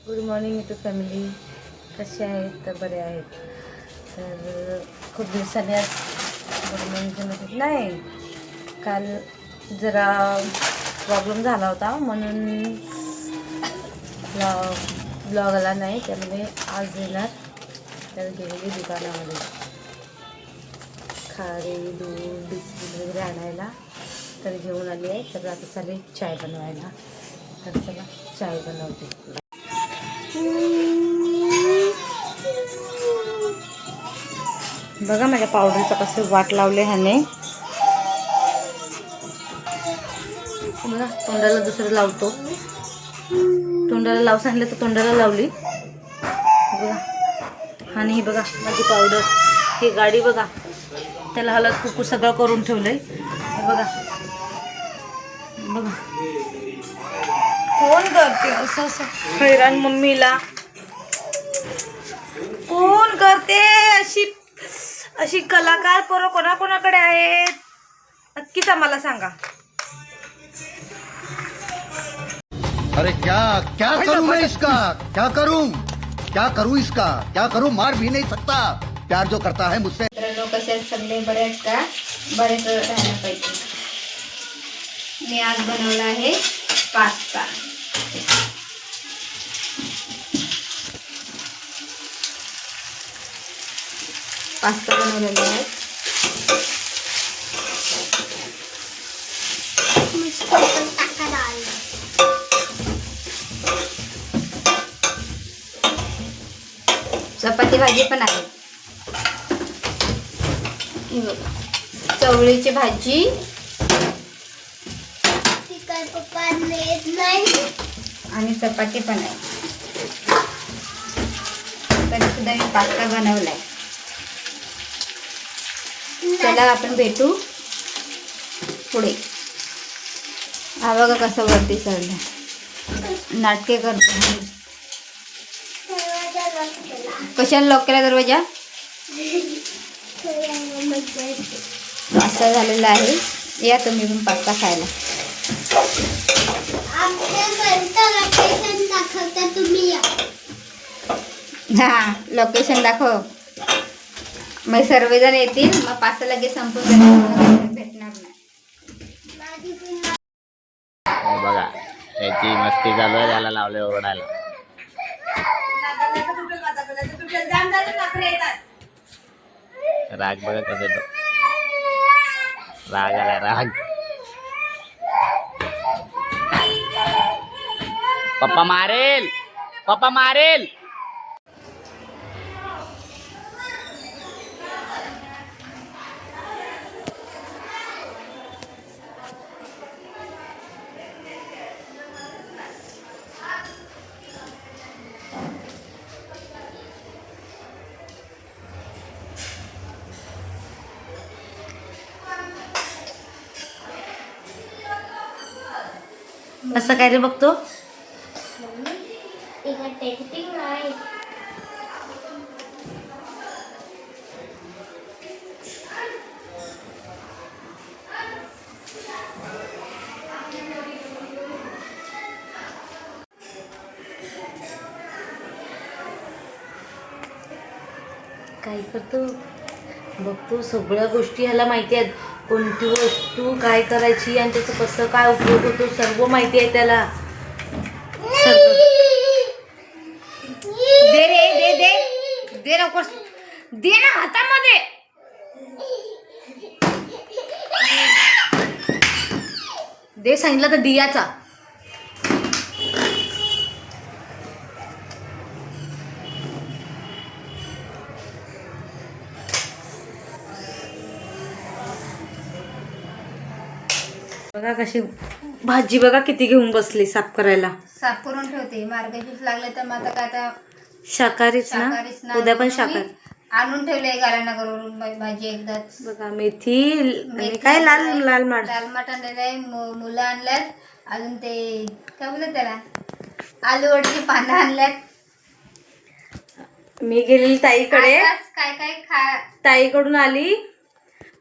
Good morning to family. कसे आहेत? तर बरे आहेत. तर खूप दिवसांनी आज गुड मॉर्निंग नाही, काल जरा प्रॉब्लेम झाला होता म्हणून ब्लॉग आला नाही. त्यामुळे आज येणार. तर गेलेली दुकानामध्ये खारी, दूध, बिस्किट वगैरे आणायला. तर घेऊन आली आहे. तर आता चालेल चाय बनवायला. तर चला चाय बनवते. बघा माझ्या पावडरचं कसं वाट लावले ह्याने. बघा तोंडाला दुसरं लावतो. तोंडाला लाव सांगितलं तर तोंडाला लावली. बघा आणि ही बघा माझी पावडर. ही गाडी बघा, त्याला हलत कुकू सगळं करून ठेवलंय. बघा बघा कोण करते असं असं हैराण मम्मीला. कोण करते अशी अशी कलाकार पोरं कोणाकोणाकडे आहेत नक्कीच आम्हाला सांगा. अरे क्या क्या करूं मैं इसका, क्या करूं इसका, क्या करूं, मार भी नहीं सकता, प्यार जो करता है मुझसे. मित्रांनो, कसे सगळे बरे आहेत का? बरेच राहायला पाहिजे. मी आज बनवला आहे पास्ता. पास्ता बनवलेला आहे. चपाती भाजी पण आहे. ही बघा, चवळीची भाजी आणि चपाती पण आहे. तरी सुद्धा मी पास्ता बनवलाय. चला आपण भेटू पुढे. हा बघा कसं वरती चढलं, नाटके करतो. कशाला लॉक केला दरवाजा? पास्ता झालेला आहे. या तुम्ही पण पास्ता खायला. हा लोकेशन दाखव. मग सर्वजण येतील, मग पास्ता लगेच संपून भेटणार नाही. बघा त्याची मस्ती चालू आहे. त्याला लावले ओरडायला. राग बघा कसं येतो. राग आला राग. पप्पा मारेल, पप्पा मारेल. असं काय रे बघतो. काय करतो बघतो. सगळ्या गोष्टी ह्याला माहिती आहेत. कोणती वस्तू काय करायची आणि त्याचं कसं काय उपयोग होतो सर्व माहिती आहे त्याला. दे रे, दे दे दे लवकर, दे ना हातामध्ये. दे सांगितलं तर दियाचा. बघा कशी भाजी बघा किती घेऊन बसली साफ करायला. साफ करून ठेवते. मार्गशीर्ष लागले तर मग आता काय, आता शाकाहारीच ना, उद्या पण शाकाहारी. आणून ठेवले गार्डनगरवरून भाजी एकदाच. बघा मेथी आणि काय लाल लाल माठ. लाल माठ आणलेलं आहे. मुलं आणल्यात. अजून ते काय बोलतात त्याला, आलू वडीची पानं आणल्यात. मी गेलेली ताईकडे. काय काय ताईकडून आली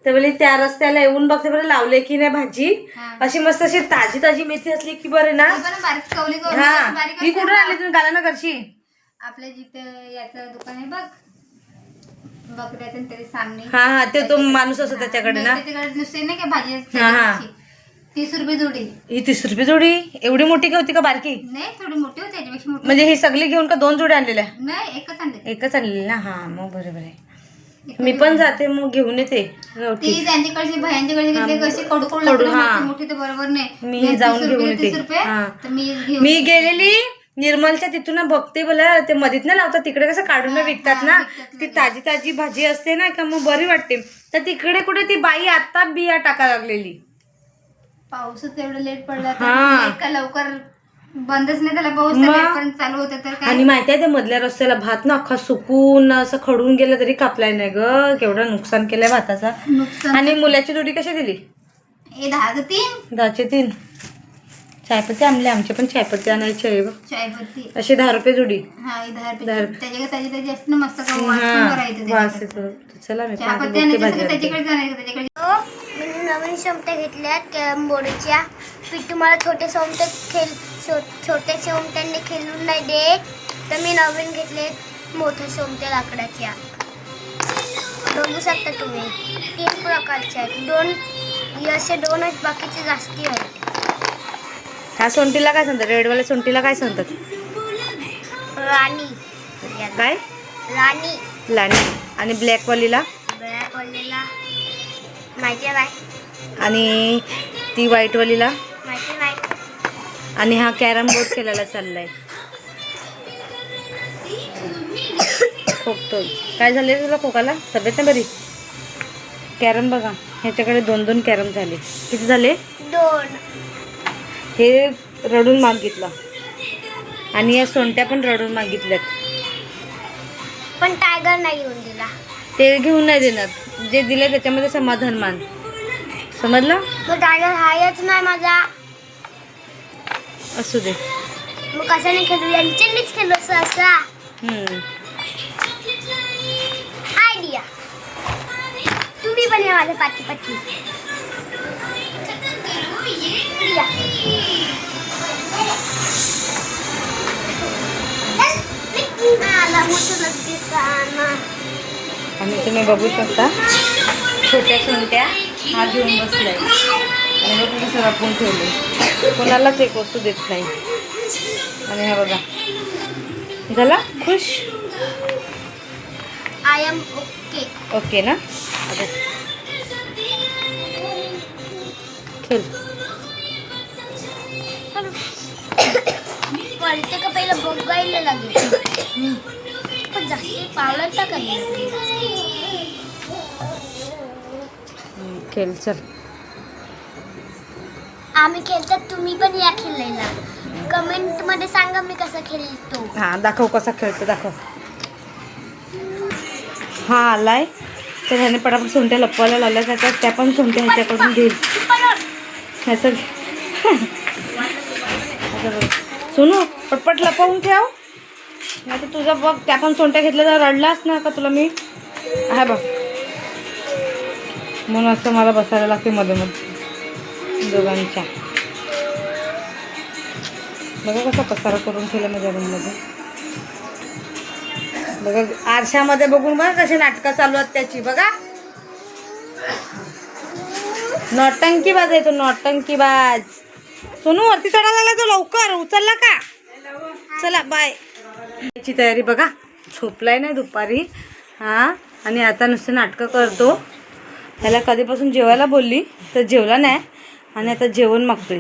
तर बोली त्या रस्त्याला येऊन बघते बरं लावले की नाही भाजी. हा. अशी मस्त अशी ताजी ताजी मेथी असली की बरं ना. ती पण बारीक कवली करून हा अशी बारीक ही कुठून असते आणली ना. तुम्ही गाला ना करशी. आपल्या जिथे याचं दुकान आहे बघ बकऱ्याचं तरी सामने. हा हा ते तो माणूस असतो त्याच्याकडे ना. त्याच्याकडे नुसते नाही का भाजी हा, हा. 30 रुपये जोडी. ही 30 रुपये जोडी. एवढी मोठी का होती का बारकी. नाही थोडी मोठी होती याच्यापेक्षा मोठी. म्हणजे ही सगळी घेऊन का 2 जोड्या आणलेल्या. नाही एकच आणली. एकच आणलेली ना. हा मग बरोबर आहे. मी पण जाते मग घेऊन येते गावठी. ती त्यांच्याकडची भयांच्याकडे घेतली कशी कडू कडू कडू, लागते, हा. मोठी तर बरोबर नाही. मी नाही, जाऊन 30 घेऊन रुपये, येते. 30 रुपये. हा. तर मी घेऊन मी गेलेली निर्मलच्या तिथून ना बघते बोला ते मधीत ना लावतात तिकडे कसं काढून हा, विकतात हा, ना. विकतात ती लगेच. ताजी ताजी भाजी असते ना का मग बरी वाटते. तर तिकडे कुठे ती बाई आता बिया टाका लागलेली. पाऊसच एवढं लेट पडला तर हा. लेट का लवकर बंदच नाही झाला पाऊस मग. तर लेटपर्यंत चालू होता तर काय. आणि माहिती आहे त्या मधल्या रस्त्याला भात ना अख्खा सुकून असं खडून गेला तरी कापलाय नाही ग. केवढं नुकसान केलंय भाताचा. नुकसान. आणि मुलाची जोडी कशी दिली. हे 10 10चे 3. चायपत्ती आणले आमचे पण चायपत्ती आणायची आहे बघ. चायपत्ती. अशी 10 रुपये जोडी. हा हे 10 दहा रुपये रुपये. त्याच्याकडे ताजी ताजी असते ना मस्त का वास पण बरा येतो वास त्याच्याकडे. येतो. चला मी पण आता चहापत्ती बघते आणायची भाजी सगळं आणते. त्याच्याकडे जाणायचं त्याच्याकडे. मी नवीन सोमट्या घेतल्यात कॅरम बोर्डच्या. पिट्टू मला छोटे सोमट्यांनी खेळून नाही देत तर मी नवीन घेतले मोठ्या सोमट्या लाकडाच्या. बघू शकता तुम्ही 3 प्रकारच्या आहेत. 2 असे 2 आहेत बाकीचे जास्ती आहेत. ह्या सोंटीला काय सांगतात. रेडवाल्या सोंटीला काय सांगतात. राणी काय राणी लाणी. आणि ब्लॅकवालीला ब्लॅक वालीला माहिती आहे काय. आणि ती व्हाईटवालीला. माहिती नाही. आणि हा कॅरम बोर्ड खेळायला चाललाय. खोकतोय. काय झाले तुला खोकाला. तब्येत नाही बरी. कॅरम बघा ह्याच्याकडे 2 कॅरम झाले. किती झाले. 2 हे रडून मागितलं. आणि या सोंट्या पण रडून मागितल्यात. पण टायगर नाही घेऊन दिला. ते घेऊन नाही देणार. जे दिले त्याच्यामध्ये समाधान मान. समजलं. तो टायगर हायच नाही माझा. असू दे. मग कशाने खेळू. यांच्यानीच खेळलो असा आयडिया. तुम्ही पण या माझ्या पाठी पाठी या. आला मोठं दिसताना. आणि तुम्ही बघू शकता छोट्या सोंट्या हा घेऊन बसलाय. आणि बघ कसं राखून ठेवले. कोणालाच एक वस्तू देत नाही. आणि हा बघा झाला खुश. I am okay. ओके ना. आता खेळ. पळते का पहिलं बघायला लागेल. पण जास्त पावलं टाकायला. खेळ चल. आम्ही खेळतात तुम्ही पण या खेळायला. कमेंट मध्ये सांगा मी कसं खेळतो. हा दाखव कसा खेळतो दाखव. हा आलाय तर ह्याने पटापट सोंट्या लपवायला लावल्या जातात. त्या पण सोंट्या ह्याच्याकडून घेईल. ह्याचं सोनू पटपट लपवून ठेव. नाही तर तुझा बघ त्या पण सोंट्या घेतल्या तर रडलाच ना का तुला मी. आहे बघ म्हणून असं मला बसायला लागते मध्ये मध्ये दोघांच्या. बघा कसा पसारा करून ठेवला माझ्या रूममध्ये. बघा आरशामध्ये बघून बघा कसे नाटकं चालू आहेत त्याची. बघा नौटंकीबाज आहे तो. नौटंकीबाज. सोनू वरती चढायला लागला तो. लवकर उचलला का. चला बाय. याची तयारी बघा. झोपलाय नाही दुपारी. हां आणि आता नुसतं नाटकं करतो. त्याला कधीपासून जेवायला बोलली तर जेवला नाही. आणि आता जेवण मागतोय.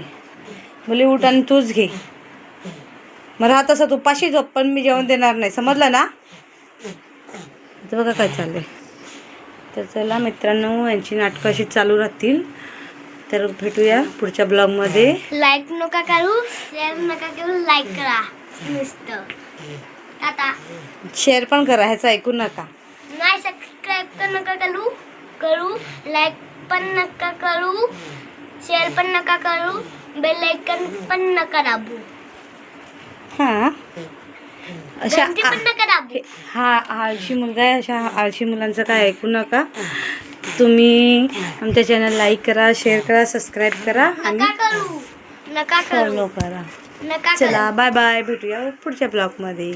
बोली उठ आणि तूच घे. मग राहत असं तू पाशी झोप पण मी जेवण देणार नाही. समजलं ना. आता बघा काय चाललं आहे. तर चला मित्रांनो यांची नाटकं अशी चालू राहतील. तर भेटूया पुढच्या ब्लॉगमध्ये. लाईक नका करू. शेअर नका करू. लाईक करा नुसतं. टाटा. शेअर पण करा. ह्याचं ऐकू नका. नाही सबस्क्राईब तर नका करू. लाईक पण नका करू. शेअर पण नका करू. बेल आयकन पण नका दाबू. हां अशा घंटी पण नका दाबू. हा आळशी मुलगा आहे. अशा आळशी मुलांचं काय ऐकू नका. तुम्ही आमच्या चॅनल लाईक करा, शेअर करा, सबस्क्राईब करा आणि नका करू, नका करू, फॉलो करा. नका करू. चला बाय बाय, भेटूया पुढच्या ब्लॉगमध्ये.